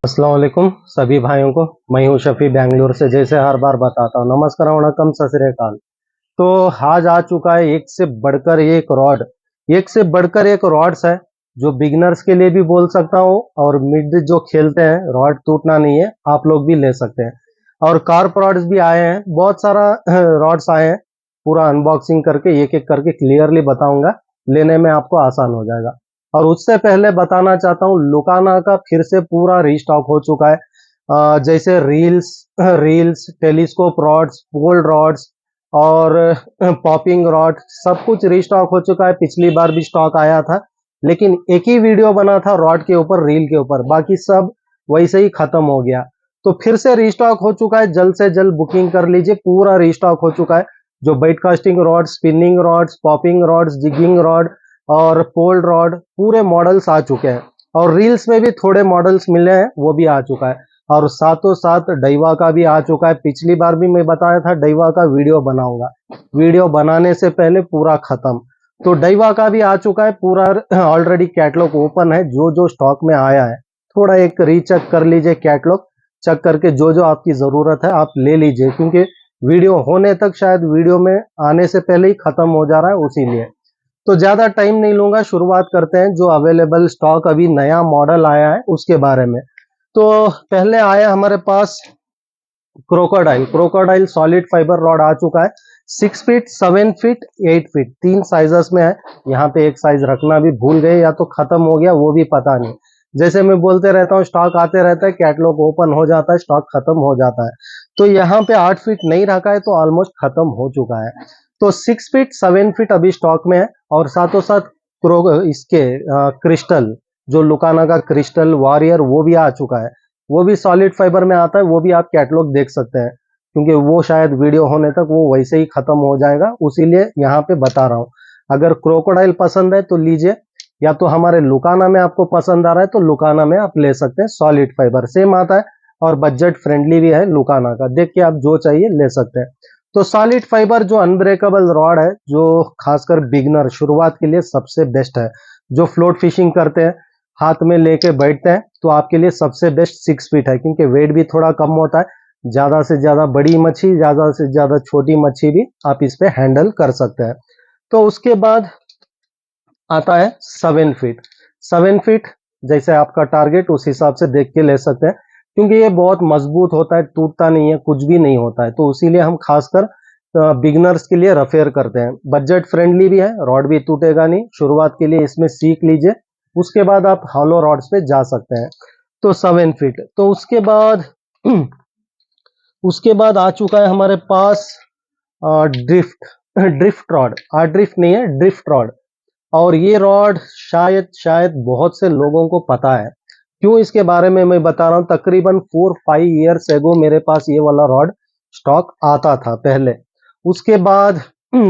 अस्सलाम वालेकुम सभी भाइयों को। मैं हूं शफी बेंगलुरु से। जैसे हर बार बताता हूं, नमस्कार वणक्कम सत श्री अकाल। तो आज आ चुका है एक से बढ़कर एक रॉड्स है जो बिगिनर्स के लिए भी बोल सकता हूं, और मिड जो खेलते हैं रॉड टूटना नहीं है, आप लोग भी ले सकते हैं। और कार्प रॉड्स भी आए हैं, बहुत सारा रॉड्स आए हैं। पूरा अनबॉक्सिंग करके एक एक करके क्लियरली बताऊंगा, लेने में आपको आसान हो जाएगा। और उससे पहले बताना चाहता हूँ, लुकाना का फिर से पूरा रीस्टॉक हो चुका है। जैसे रील्स टेलीस्कोप रॉड्स, पोल रॉड्स और पॉपिंग रॉड, सब कुछ रीस्टॉक हो चुका है। पिछली बार भी स्टॉक आया था, लेकिन एक ही वीडियो बना था रॉड के ऊपर, रील के ऊपर, बाकी सब वैसे ही खत्म हो गया। तो फिर से रीस्टॉक हो चुका है, जल्द से जल्द बुकिंग कर लीजिए। पूरा रीस्टॉक हो चुका है। जो bait casting rod, spinning rods, popping rods, jigging rod और पोल रॉड, पूरे मॉडल्स आ चुके हैं। और रील्स में भी थोड़े मॉडल्स मिले हैं, वो भी आ चुका है। और साथों साथ डाइवा का भी आ चुका है। पिछली बार भी मैं बताया था डाइवा का वीडियो बनाऊंगा, वीडियो बनाने से पहले पूरा खत्म। तो डाइवा का भी आ चुका है पूरा। ऑलरेडी कैटलॉग ओपन है, जो जो स्टॉक में आया है थोड़ा एक रीचेक कर लीजिए। कैटलॉग चेक करके जो जो आपकी जरूरत है आप ले लीजिए, क्योंकि वीडियो होने तक शायद वीडियो में आने से पहले ही खत्म हो जा रहा है, उसीलिए। तो ज्यादा टाइम नहीं लूंगा, शुरुआत करते हैं जो अवेलेबल स्टॉक अभी नया मॉडल आया है उसके बारे में। तो पहले आया हमारे पास क्रोकोडाइल सॉलिड फाइबर रॉड आ चुका है। 6 फीट, 7 फीट, 8 फीट, 3 साइजेस में है। यहाँ पे एक साइज रखना भी भूल गए, या तो खत्म हो गया, वो भी पता नहीं। जैसे मैं बोलते रहता हूँ, स्टॉक आते रहता है, कैटलॉग ओपन हो जाता है, स्टॉक खत्म हो जाता है। तो यहाँ पे 8 फीट नहीं रखा है, तो ऑलमोस्ट खत्म हो चुका है। तो 6 फीट, 7 फीट अभी स्टॉक में है। और साथों साथ इसके क्रिस्टल, जो लुकाना का क्रिस्टल वॉरियर, वो भी आ चुका है। वो भी सॉलिड फाइबर में आता है, वो भी आप कैटलॉग देख सकते हैं, क्योंकि वो शायद वीडियो होने तक वो वैसे ही खत्म हो जाएगा, उसीलिए यहाँ पे बता रहा हूँ। अगर क्रोकोडाइल पसंद है तो लीजिए, या तो हमारे लुकाना में आपको पसंद आ रहा है तो लुकाना में आप ले सकते हैं। सॉलिड फाइबर सेम आता है और बजट फ्रेंडली भी है लुकाना का, देख के आप जो चाहिए ले सकते हैं। तो सॉलिड फाइबर जो अनब्रेकेबल रॉड है, जो खासकर बिगनर शुरुआत के लिए सबसे बेस्ट है। जो फ्लोट फिशिंग करते हैं, हाथ में लेके बैठते हैं, तो आपके लिए सबसे बेस्ट 6 फीट है, क्योंकि वेट भी थोड़ा कम होता है। ज्यादा से ज्यादा बड़ी मच्छी, ज्यादा से ज्यादा छोटी मच्छी भी आप इस पे हैंडल कर सकते हैं। तो उसके बाद आता है 7 फीट। 7 फीट जैसे आपका टारगेट, उस हिसाब से देख के ले सकते हैं, क्योंकि ये बहुत मजबूत होता है, टूटता नहीं है, कुछ भी नहीं होता है। तो इसीलिए हम खासकर बिगनर्स के लिए रेफर करते हैं। बजट फ्रेंडली भी है, रॉड भी टूटेगा नहीं। शुरुआत के लिए इसमें सीख लीजिए, उसके बाद आप हॉलो रॉड्स पे जा सकते हैं। तो 7 फीट। तो उसके बाद उसके बाद आ चुका है हमारे पास ड्रिफ्ट ड्रिफ्ट रॉड। ड्रिफ्ट नहीं है, ड्रिफ्ट रॉड। और ये रॉड शायद बहुत से लोगों को पता है। क्यों इसके बारे में मैं बता रहा हूँ, तकरीबन 4-5 ईयर्स एगो मेरे पास ये वाला रॉड स्टॉक आता था पहले। उसके बाद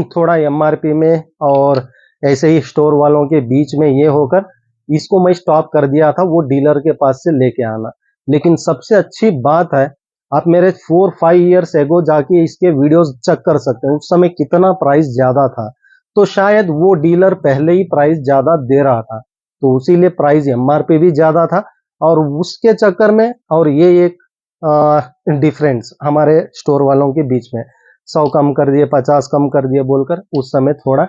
थोड़ा एमआरपी में और ऐसे ही स्टोर वालों के बीच में ये होकर इसको मैं स्टॉप कर दिया था, वो डीलर के पास से लेके आना। लेकिन सबसे अच्छी बात है, आप मेरे 4-5 ईयर्स एगो जाके इसके वीडियोस चेक कर सकते हैं, उस समय कितना प्राइस ज्यादा था। तो शायद वो डीलर पहले ही प्राइस ज्यादा दे रहा था, तो उसीलिए प्राइस एमआरपी भी ज्यादा था। और उसके चक्कर में, और ये एक डिफरेंस हमारे स्टोर वालों के बीच में, 100 कम कर दिए, 50 कम कर दिए बोलकर उस समय थोड़ा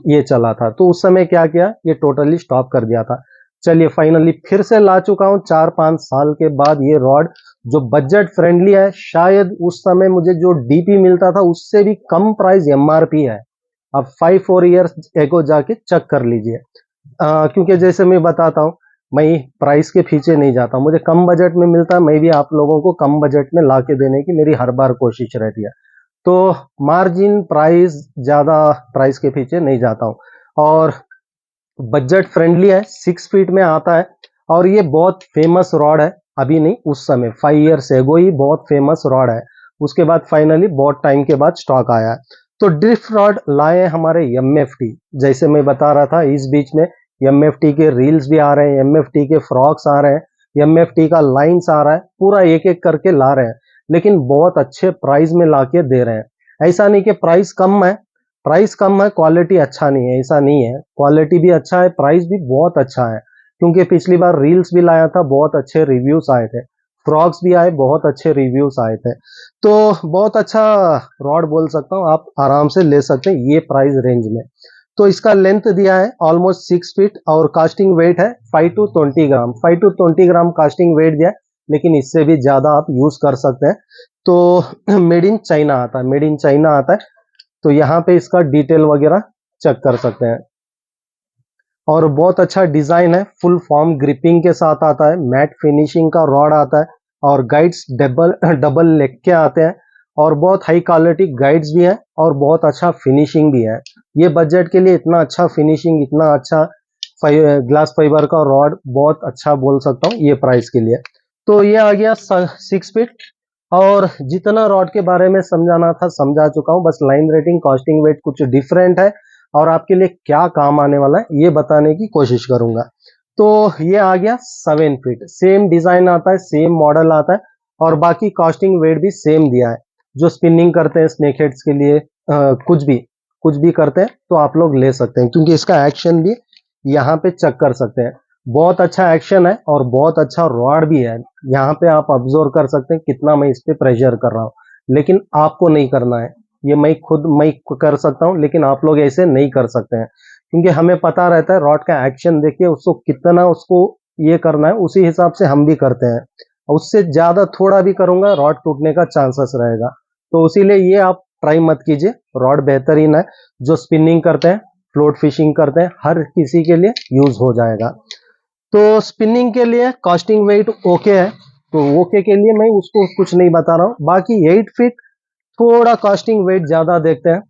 ये चला था। तो उस समय क्या किया, ये टोटली स्टॉप कर दिया था। चलिए फाइनली फिर से ला चुका हूँ 4-5 साल के बाद ये रॉड, जो बजट फ्रेंडली है। शायद उस समय मुझे जो डीपी मिलता था उससे भी कम प्राइस एमआरपी है। आप 5-4 ईयर्स एगो जाके चेक कर लीजिए। क्योंकि जैसे मैं बताता हूँ, मैं प्राइस के पीछे नहीं जाता, मुझे कम बजट में मिलता है, मैं भी आप लोगों को कम बजट में ला के देने की मेरी हर बार कोशिश रहती है। तो मार्जिन प्राइस, ज्यादा प्राइस के पीछे नहीं जाता हूँ। और बजट फ्रेंडली है, 6 फीट में आता है। और ये बहुत फेमस रॉड है, अभी नहीं, उस समय 5 ईयर्स एगो ही बहुत फेमस रॉड है। उसके बाद फाइनली बहुत टाइम के बाद स्टॉक आया है। तो ड्रिफ्ट रॉड लाए हमारे एमएफटी, जैसे मैं बता रहा था इस बीच में एमएफटी के रील्स भी आ रहे हैं, एमएफटी के फ्रॉक्स आ रहे हैं, एमएफटी का लाइन्स आ रहा है, पूरा एक एक करके ला रहे हैं। लेकिन बहुत अच्छे प्राइस में लाके दे रहे हैं। ऐसा नहीं कि प्राइस कम है, प्राइस कम है, क्वालिटी अच्छा नहीं है, ऐसा नहीं है, क्वालिटी भी अच्छा है, प्राइस भी बहुत अच्छा है। क्योंकि पिछली बार रील्स भी लाया था, बहुत अच्छे रिव्यूज आए थे, फ्रॉक्स भी आए, बहुत अच्छे रिव्यूज आए थे। तो बहुत अच्छा रॉड बोल सकता हूँ, आप आराम से ले सकते हैं ये प्राइस रेंज में। तो इसका लेंथ दिया है ऑलमोस्ट 6 फीट और कास्टिंग वेट है 5 to 20 gram. 5 to 20 gram casting weight दिया है, लेकिन इससे भी ज्यादा आप यूज कर सकते हैं। तो मेड इन चाइना आता है, मेड इन चाइना आता है। तो यहाँ पे इसका डिटेल वगैरह चेक कर सकते हैं। और बहुत अच्छा डिजाइन है, फुल फॉर्म ग्रिपिंग के साथ आता है, मैट फिनिशिंग का रॉड आता है और गाइड्स डबल डबल लेग के आते हैं और बहुत हाई क्वालिटी गाइड्स भी है और बहुत अच्छा फिनिशिंग भी है। ये बजट के लिए इतना अच्छा फिनिशिंग, इतना अच्छा ग्लास फाइबर का रॉड बहुत अच्छा बोल सकता हूँ ये प्राइस के लिए। तो ये आ गया 6 फीट। और जितना रॉड के बारे में समझाना था समझा चुका हूँ, बस लाइन रेटिंग कॉस्टिंग वेट कुछ डिफरेंट है और आपके लिए क्या काम आने वाला है ये बताने की कोशिश करूंगा। तो ये आ गया 7 फीट, सेम डिजाइन आता है, सेम मॉडल आता है और बाकी कॉस्टिंग वेट भी सेम दिया है। जो स्पिनिंग करते हैं स्नेक हेड्स के लिए कुछ भी करते हैं तो आप लोग ले सकते हैं, क्योंकि इसका एक्शन भी यहाँ पे चेक कर सकते हैं। बहुत अच्छा एक्शन है और बहुत अच्छा रॉड भी है। यहाँ पे आप ऑब्जर्व कर सकते हैं कितना मैं इस पे प्रेशर कर रहा हूँ, लेकिन आपको नहीं करना है। ये मैं कर सकता हूँ, लेकिन आप लोग ऐसे नहीं कर सकते हैं, क्योंकि हमें पता रहता है रॉड का एक्शन देखिए उसको कितना उसको ये करना है, उसी हिसाब से हम भी करते हैं। उससे ज्यादा थोड़ा भी करूंगा रॉड टूटने का चांसेस रहेगा। तो इसीलिए ये आप ट्राई मत कीजिए। रॉड बेहतरीन है, जो स्पिनिंग करते हैं, फ्लोट फिशिंग करते हैं, हर किसी के लिए यूज हो जाएगा। तो स्पिनिंग के लिए कास्टिंग वेट ओके है, तो ओके के लिए मैं उसको कुछ नहीं बता रहा हूँ। बाकी 8 फीट थोड़ा कास्टिंग वेट ज्यादा देखते हैं,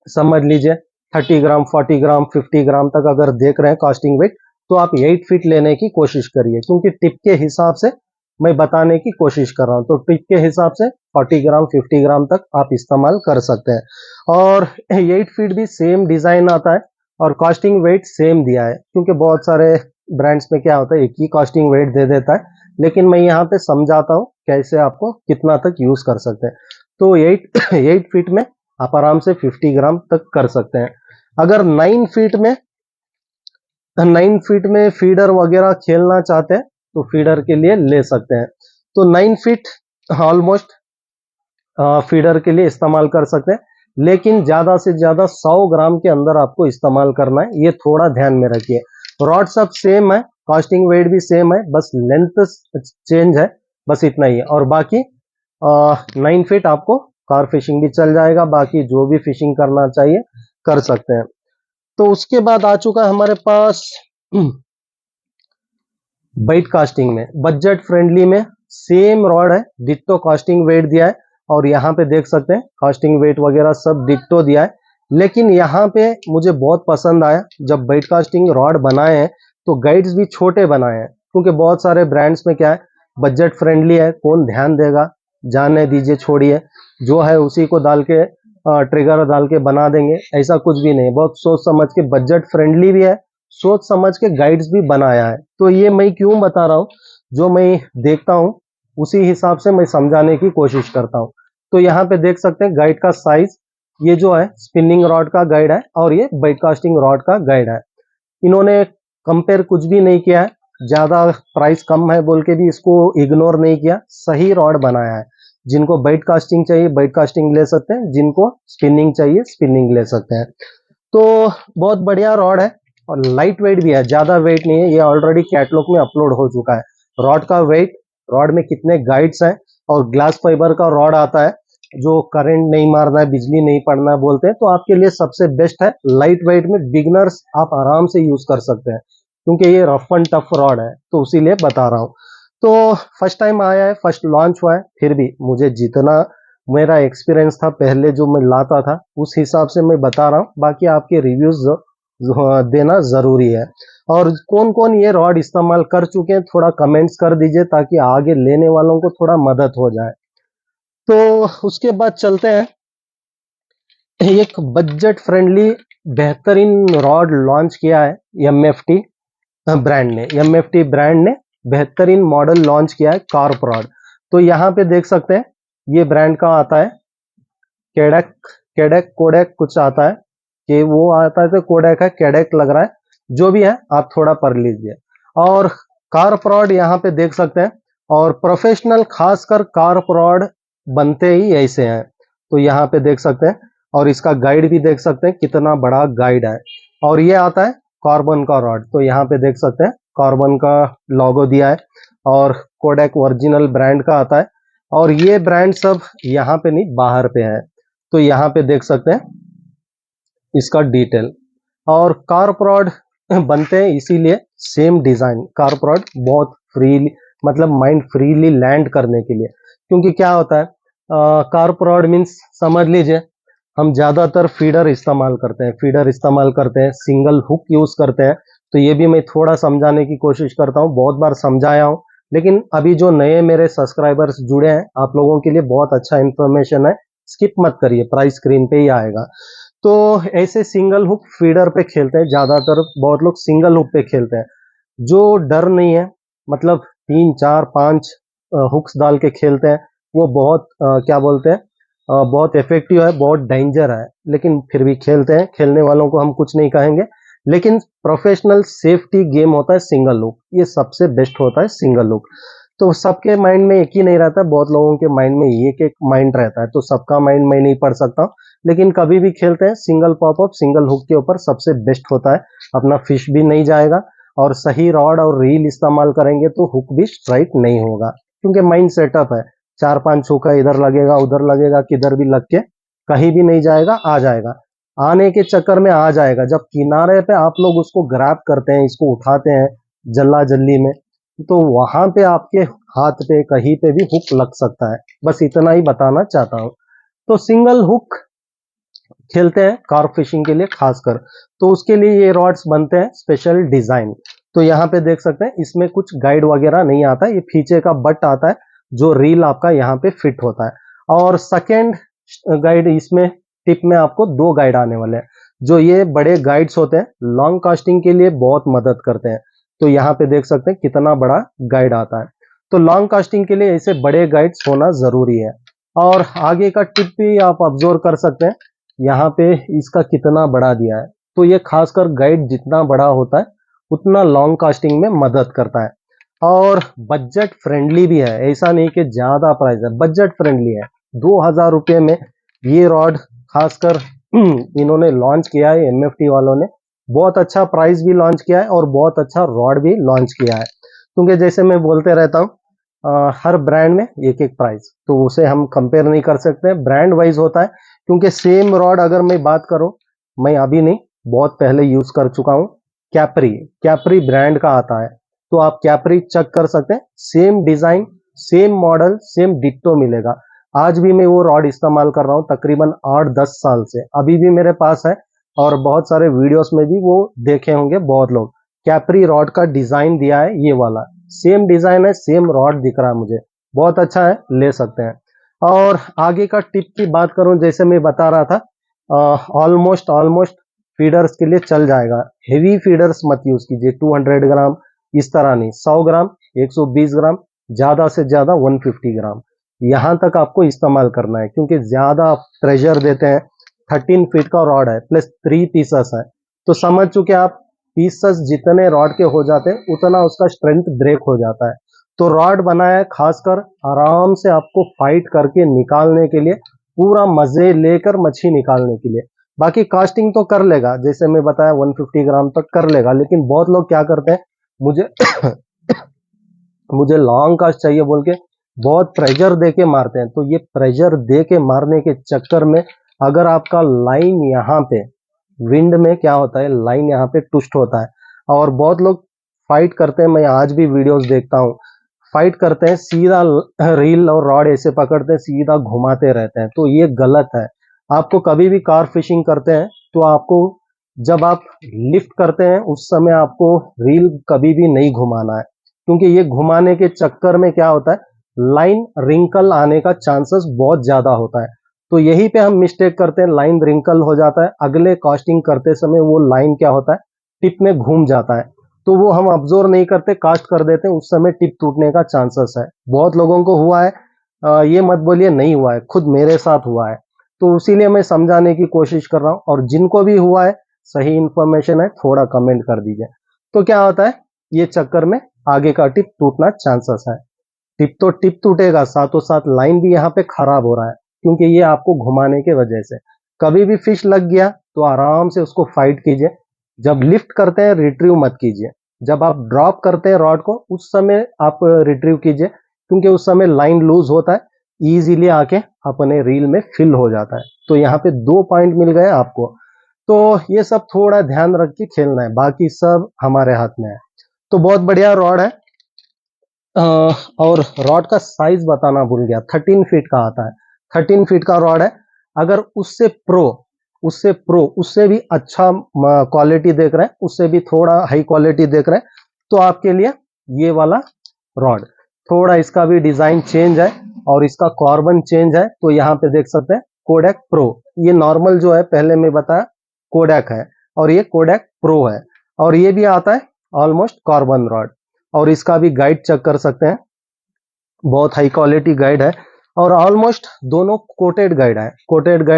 समझ लीजिए 30 ग्राम 40 ग्राम 50 ग्राम तक अगर देख रहे हैं कास्टिंग वेट, तो आप 8 फीट लेने की कोशिश करिए, क्योंकि टिप के हिसाब से मैं बताने की कोशिश कर रहा हूँ। तो टिप के हिसाब से 40 ग्राम 50 ग्राम तक आप इस्तेमाल कर सकते हैं। और 8 फीट भी सेम डिजाइन आता है और कास्टिंग वेट सेम दिया है, क्योंकि बहुत सारे ब्रांड्स में क्या होता है एक ही कास्टिंग वेट दे देता है, लेकिन मैं यहाँ पे समझाता हूँ कैसे आपको कितना तक यूज कर सकते हैं। तो 8 फीट में आप आराम से 50 ग्राम तक कर सकते हैं। अगर 9 फीट में फीडर वगैरह खेलना चाहते हैं तो फीडर के लिए ले सकते हैं। तो 9 फीट ऑलमोस्ट फीडर के लिए इस्तेमाल कर सकते हैं, लेकिन ज्यादा से ज्यादा 100 ग्राम के अंदर आपको इस्तेमाल करना है, ये थोड़ा ध्यान में रखिए। रॉड सब सेम है, कास्टिंग वेट भी सेम है, बस लेंथ चेंज है, बस इतना ही है। और बाकी 9 फीट आपको कार फिशिंग भी चल जाएगा, बाकी जो भी फिशिंग करना चाहिए कर सकते हैं। तो उसके बाद आ चुका है हमारे पास बाइट कास्टिंग में, बजट फ्रेंडली में सेम रॉड है, डिट्टो कास्टिंग वेट दिया है और यहाँ पे देख सकते हैं कास्टिंग वेट वगैरह सब डिट्टो दिया है। लेकिन यहाँ पे मुझे बहुत पसंद आया, जब बाइट कास्टिंग रॉड बनाए हैं तो गाइड्स भी छोटे बनाए हैं, क्योंकि बहुत सारे ब्रांड्स में क्या है बजट फ्रेंडली है, कौन ध्यान देगा, जाने दीजिए, छोड़िए, जो है उसी को डाल के ट्रिगर डाल के बना देंगे, ऐसा कुछ भी नहीं। बहुत सोच समझ के बजट फ्रेंडली भी है, सोच समझ के गाइड्स भी बनाया है। तो ये मैं क्यों बता रहा हूँ, जो मैं देखता हूँ उसी हिसाब से मैं समझाने की कोशिश करता हूँ। तो यहाँ पे देख सकते हैं गाइड का साइज, ये जो है स्पिनिंग रॉड का गाइड है और ये बाइट कास्टिंग रॉड का गाइड है। इन्होंने कंपेयर कुछ भी नहीं किया है, ज्यादा प्राइस कम है बोल के भी इसको इग्नोर नहीं किया, सही रॉड बनाया है। जिनको बाइट कास्टिंग चाहिए बाइट कास्टिंग ले सकते हैं, जिनको स्पिनिंग चाहिए स्पिनिंग ले सकते हैं। तो बहुत बढ़िया रॉड है और लाइट वेट भी है, ज्यादा वेट नहीं है, ये ऑलरेडी कैटलॉग में अपलोड हो चुका है। रॉड का वेट, रॉड में कितने गाइड्स हैं और ग्लास फाइबर का रॉड आता है, जो करंट नहीं मारना है, बिजली नहीं पड़ना बोलते हैं, तो आपके लिए सबसे बेस्ट है। लाइट वेट में बिगनर्स आप आराम से यूज कर सकते हैं, क्योंकि ये रफ एंड टफ रॉड है, तो उसीलिए बता रहा हूँ। तो फर्स्ट टाइम आया है, फर्स्ट लॉन्च हुआ है, फिर भी मुझे जितना मेरा एक्सपीरियंस था पहले जो मैं लाता था उस हिसाब से मैं बता रहा हूँ, बाकी आपके रिव्यूज देना जरूरी है। और कौन कौन ये रॉड इस्तेमाल कर चुके हैं थोड़ा कमेंट्स कर दीजिए, ताकि आगे लेने वालों को थोड़ा मदद हो जाए। तो उसके बाद चलते हैं, एक बजट फ्रेंडली बेहतरीन रॉड लॉन्च किया है एमएफटी ब्रांड ने। एमएफटी ब्रांड ने बेहतरीन मॉडल लॉन्च किया है कार्प रॉड। तो यहाँ पे देख सकते हैं ये ब्रांड का आता है, केडक कैडेक कोडेक कुछ आता है कि वो आता है, तो कोडेक है, कैडेक लग रहा है, जो भी है आप थोड़ा पढ़ लीजिए। और कार प्रॉड यहाँ पे देख सकते हैं, और प्रोफेशनल खासकर कार प्रॉड बनते ही ऐसे हैं, तो यहाँ पे देख सकते हैं। और इसका गाइड भी देख सकते हैं, कितना बड़ा गाइड है। और ये आता है कार्बन का रॉड, तो यहाँ पे देख सकते हैं कार्बन का लोगो दिया है, और कोडेक ओरिजिनल ब्रांड का आता है। और ये ब्रांड सब यहाँ पे नहीं, बाहर पे है, तो यहाँ पे देख सकते हैं इसका डिटेल। और कार प्रॉड बनते हैं इसीलिए सेम डिजाइन, कार प्रॉड बहुत फ्रीली, मतलब माइंड फ्रीली लैंड करने के लिए। क्योंकि क्या होता है, कार प्रॉड मीन्स समझ लीजिए, हम ज्यादातर फीडर इस्तेमाल करते हैं, सिंगल हुक यूज करते हैं। तो ये भी मैं थोड़ा समझाने की कोशिश करता हूँ, बहुत बार समझाया हूँ, लेकिन अभी जो नए मेरे सब्सक्राइबर्स जुड़े हैं, आप लोगों के लिए बहुत अच्छा इंफॉर्मेशन है, स्किप मत करिए, प्राइस स्क्रीन पे ही आएगा। तो ऐसे सिंगल हुक फीडर पे खेलते हैं ज्यादातर, बहुत लोग सिंगल हुक पे खेलते हैं, जो डर नहीं है, मतलब 3 4 5 हुक्स डाल के खेलते हैं, वो बहुत क्या बोलते हैं, बहुत इफेक्टिव है, बहुत डेंजर है, लेकिन फिर भी खेलते हैं, खेलने वालों को हम कुछ नहीं कहेंगे। लेकिन प्रोफेशनल सेफ्टी गेम होता है सिंगल हुक, ये सबसे बेस्ट होता है सिंगल हुक। तो सबके माइंड में एक ही नहीं रहता, बहुत लोगों के माइंड में एक एक माइंड रहता है, तो सबका माइंड मैं नहीं पढ़ सकता, लेकिन कभी भी खेलते हैं सिंगल पॉपअप सिंगल हुक के ऊपर सबसे बेस्ट होता है। अपना फिश भी नहीं जाएगा, और सही रॉड और रील इस्तेमाल करेंगे तो हुक भी स्ट्राइक नहीं होगा, क्योंकि माइंड सेटअप है, 4 5 हुक है, इधर लगेगा उधर लगेगा, किधर भी लग के कहीं भी नहीं जाएगा, आ जाएगा, आने के चक्कर में आ जाएगा। जब किनारे पे आप लोग उसको ग्रैब करते हैं, इसको उठाते हैं जल्ला जल्ली में, तो वहां पे आपके हाथ पे कहीं पे भी हुक लग सकता है, बस इतना ही बताना चाहता हूँ। तो सिंगल हुक खेलते हैं कार्प फिशिंग के लिए खासकर, तो उसके लिए ये रॉड्स बनते हैं स्पेशल डिजाइन। तो यहाँ पे देख सकते हैं, इसमें कुछ गाइड वगैरह नहीं आता, ये पीछे का बट आता है, जो रील आपका यहाँ पे फिट होता है। और सेकेंड गाइड, इसमें टिप में आपको 2 गाइड आने वाले हैं, जो ये बड़े गाइड्स होते हैं, लॉन्ग कास्टिंग के लिए बहुत मदद करते हैं। तो यहाँ पे देख सकते हैं कितना बड़ा गाइड आता है, तो लॉन्ग कास्टिंग के लिए ऐसे बड़े गाइड्स होना जरूरी है। और आगे का टिप भी आप ऑब्जर्व कर सकते हैं, यहाँ पे इसका कितना बड़ा दिया है, तो ये खासकर गाइड जितना बड़ा होता है उतना लॉन्ग कास्टिंग में मदद करता है। और बजट फ्रेंडली भी है, ऐसा नहीं कि ज्यादा प्राइस है, बजट फ्रेंडली है। 2000 रुपये में ये रॉड खासकर इन्होंने लॉन्च किया है, एमएफटी वालों ने बहुत अच्छा प्राइस भी लॉन्च किया है, और बहुत अच्छा रॉड भी लॉन्च किया है। क्योंकि जैसे मैं बोलते रहता हूँ, हर ब्रांड में एक एक प्राइस, तो उसे हम कंपेयर नहीं कर सकते, ब्रांड वाइज होता है। क्योंकि सेम रॉड अगर मैं बात करूं, मैं अभी नहीं, बहुत पहले यूज कर चुका हूं, कैप्री, कैप्री ब्रांड का आता है, तो आप कैप्री चेक कर सकते हैं, same design same model same ditto मिलेगा। आज भी मैं वो रॉड इस्तेमाल कर रहा हूं, तकरीबन 8 10 साल से अभी भी मेरे पास है, और बहुत सारे वीडियोस में भी वो देखे होंगे बहुत लोग। कैप्री रॉड का डिजाइन दिया है, ये वाला सेम डिजाइन है, सेम रॉड दिख रहा है मुझे, बहुत अच्छा है, ले सकते हैं। और आगे का टिप की बात करूं, जैसे मैं बता रहा था, ऑलमोस्ट ऑलमोस्ट फीडर्स के लिए चल जाएगा, हेवी फीडर्स मत यूज कीजिए, 200 ग्राम इस तरह नहीं, 100 ग्राम 120 ग्राम, ज्यादा से ज्यादा 150 ग्राम, यहां तक आपको इस्तेमाल करना है, क्योंकि ज्यादा प्रेशर देते हैं। 13 फीट का रॉड है, प्लस 3 पीसेस है, तो समझ चुके आप, पीसेस जितने रॉड के हो जाते हैं उतना उसका स्ट्रेंथ ब्रेक हो जाता है। तो रॉड बनाया है खासकर आराम से आपको फाइट करके निकालने के लिए, पूरा मजे लेकर मच्छी निकालने के लिए। बाकी कास्टिंग तो कर लेगा, जैसे मैं बताया 150 ग्राम तक कर लेगा, लेकिन बहुत लोग क्या करते हैं, मुझे मुझे लॉन्ग कास्ट चाहिए बोल के बहुत प्रेशर दे के मारते हैं। तो ये प्रेशर दे के मारने के चक्कर में अगर आपका लाइन यहाँ पे, विंड में क्या होता है, लाइन यहाँ पे ट्विस्ट होता है, और बहुत लोग फाइट करते हैं, मैं आज भी वीडियोस देखता हूँ, फाइट करते हैं, सीधा रील और रॉड ऐसे पकड़ते हैं, सीधा घुमाते रहते हैं, तो ये गलत है। आपको कभी भी कार फिशिंग करते हैं, तो आपको जब आप लिफ्ट करते हैं उस समय आपको रील कभी भी नहीं घुमाना है, क्योंकि ये घुमाने के चक्कर में क्या होता है, लाइन रिंकल आने का चांसेस बहुत ज्यादा होता है। तो यही पे हम मिस्टेक करते हैं, लाइन रिंकल हो जाता है, अगले कास्टिंग करते समय वो लाइन क्या होता है, टिप में घूम जाता है, तो वो हम ऑब्जर्व नहीं करते, कास्ट कर देते हैं, उस समय टिप टूटने का चांसेस है। बहुत लोगों को हुआ है, ये मत बोलिए नहीं हुआ है, खुद मेरे साथ हुआ है। तो उसीलिए मैं समझाने की कोशिश कर रहा हूँ, और जिनको भी हुआ है सही इंफॉर्मेशन है थोड़ा कमेंट कर दीजिए। तो क्या होता है, ये चक्कर में आगे का टिप टूटना चांसेस है। टिप तो टिप टूटेगा, साथों साथ लाइन भी यहाँ पे खराब हो रहा है, क्योंकि ये आपको घुमाने के वजह से। कभी भी फिश लग गया तो आराम से उसको फाइट कीजिए। जब लिफ्ट करते हैं रिट्रीव मत कीजिए, जब आप ड्रॉप करते हैं रॉड को उस समय आप रिट्रीव कीजिए, क्योंकि उस समय लाइन लूज होता है, इजीली आके अपने रील में फिल हो जाता है। तो यहाँ पे 2 पॉइंट मिल गए आपको। तो ये सब थोड़ा ध्यान रख के खेलना है, बाकी सब हमारे हाथ में है। तो बहुत बढ़िया रॉड है। और रॉड का साइज बताना भूल गया, 13 फीट का आता है। 13 फीट का रॉड है। अगर उससे भी अच्छा क्वालिटी देख रहे हैं, उससे भी थोड़ा हाई क्वालिटी देख रहे हैं, तो आपके लिए ये वाला रॉड, थोड़ा इसका भी डिजाइन चेंज है और इसका कार्बन चेंज है। तो यहाँ पे देख सकते हैं कोडैक प्रो। ये नॉर्मल जो है पहले मैं बताया कोडैक है, और ये कोडैक प्रो है। और ये भी आता है ऑलमोस्ट कार्बन रॉड, और इसका भी गाइड चेक कर सकते हैं, बहुत हाई क्वालिटी गाइड है। और ऑलमोस्ट दोनों कोटेड गाइड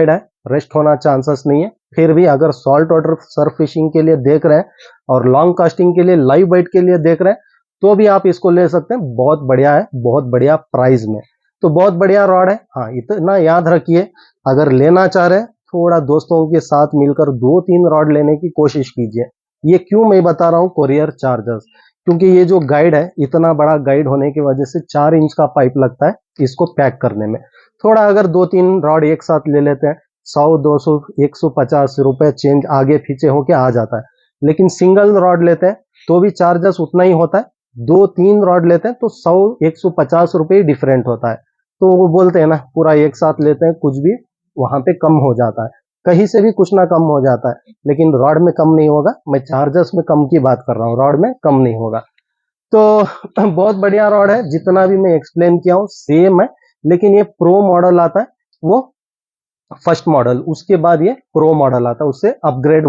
है, रेस्ट होना चांसेस नहीं है। फिर भी अगर सॉल्ट वाटर सर्फ फिशिंग के लिए देख रहे हैं और लॉन्ग कास्टिंग के लिए, लाइव बाइट के लिए देख रहे हैं, तो भी आप इसको ले सकते हैं। बहुत बढ़िया है, बहुत बढ़िया प्राइस में। तो बहुत बढ़िया रॉड है। हाँ, इतना याद रखिए, अगर लेना चाह रहे हैं थोड़ा दोस्तों के साथ मिलकर 2-3 रॉड लेने की कोशिश कीजिए। ये क्यों मैं बता रहा हूँ, कोरियर चार्जेस, क्योंकि ये जो गाइड है इतना बड़ा गाइड होने की वजह से 4 इंच का पाइप लगता है इसको पैक करने में। थोड़ा अगर 2-3 रॉड एक साथ ले लेते हैं, 100-200 150 रुपए चेंज आगे पीछे होके आ जाता है। लेकिन सिंगल रॉड लेते हैं तो भी चार्जेस उतना ही होता है। 2-3 रॉड लेते हैं तो 100-150 रुपये डिफरेंट होता है। तो वो बोलते हैं ना, पूरा एक साथ लेते हैं कुछ भी वहां पे कम हो जाता है, कहीं से भी कुछ ना कम हो जाता है, लेकिन रॉड में कम नहीं होगा। मैं चार्जेस में कम की बात कर रहा हूँ, रॉड में कम नहीं होगा। तो बहुत बढ़िया रॉड है, जितना भी मैं एक्सप्लेन किया हूँ सेम है। लेकिन ये प्रो मॉडल आता है, वो फर्स्ट मॉडल, उसके बाद ये प्रो मॉडल आता है, उससे अपग्रेड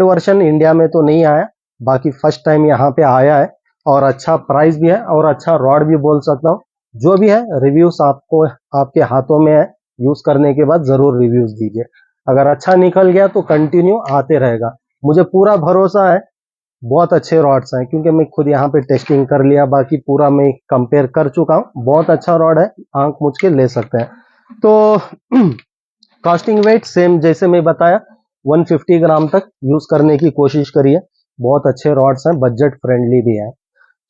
वर्जन इंडिया में तो नहीं आया, बाकी फर्स्ट टाइम यहाँ पे आया है। और अच्छा प्राइस भी है और अच्छा रॉड भी बोल सकता हूँ। जो भी है रिव्यूज आपको आपके हाथों में है, यूज करने के बाद जरूर रिव्यूज दीजिए। अगर अच्छा निकल गया तो कंटिन्यू आते रहेगा, मुझे पूरा भरोसा है। बहुत अच्छे रॉड्स हैं, क्योंकि मैं खुद यहाँ पे टेस्टिंग कर लिया, बाकी पूरा मैं कंपेयर कर चुका हूँ। बहुत अच्छा रॉड है, आंख मूझ के ले सकते हैं। तो कास्टिंग वेट सेम जैसे मैं बताया, 150 ग्राम तक यूज करने की कोशिश करिए। बहुत अच्छे रॉड्स हैं, बजट फ्रेंडली भी है।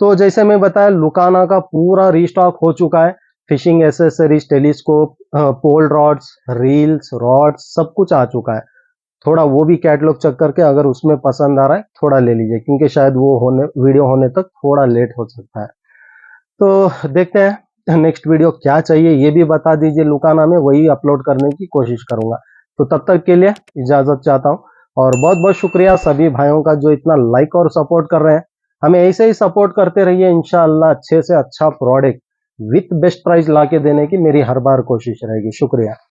तो जैसे मैं बताया, लुकाना का पूरा रीस्टॉक हो चुका है। फिशिंग एसेसरीज, टेलीस्कोप, पोल रॉड्स, रील्स, रॉड्स, सब कुछ आ चुका है। थोड़ा वो भी कैटलॉग चेक करके अगर उसमें पसंद आ रहा है थोड़ा ले लीजिए, क्योंकि शायद वो वीडियो होने तक थोड़ा लेट हो सकता है। तो देखते हैं नेक्स्ट वीडियो क्या चाहिए, ये भी बता दीजिए लुकाना में, वही अपलोड करने की कोशिश करूंगा। तो तब तक के लिए इजाजत चाहता हूँ, और बहुत बहुत शुक्रिया सभी भाइयों का जो इतना लाइक और सपोर्ट कर रहे हैं। हमें ऐसे ही सपोर्ट करते रहिए, इंशाअल्लाह अच्छे से अच्छा प्रोडक्ट विथ बेस्ट प्राइस ला के देने की मेरी हर बार कोशिश रहेगी। शुक्रिया।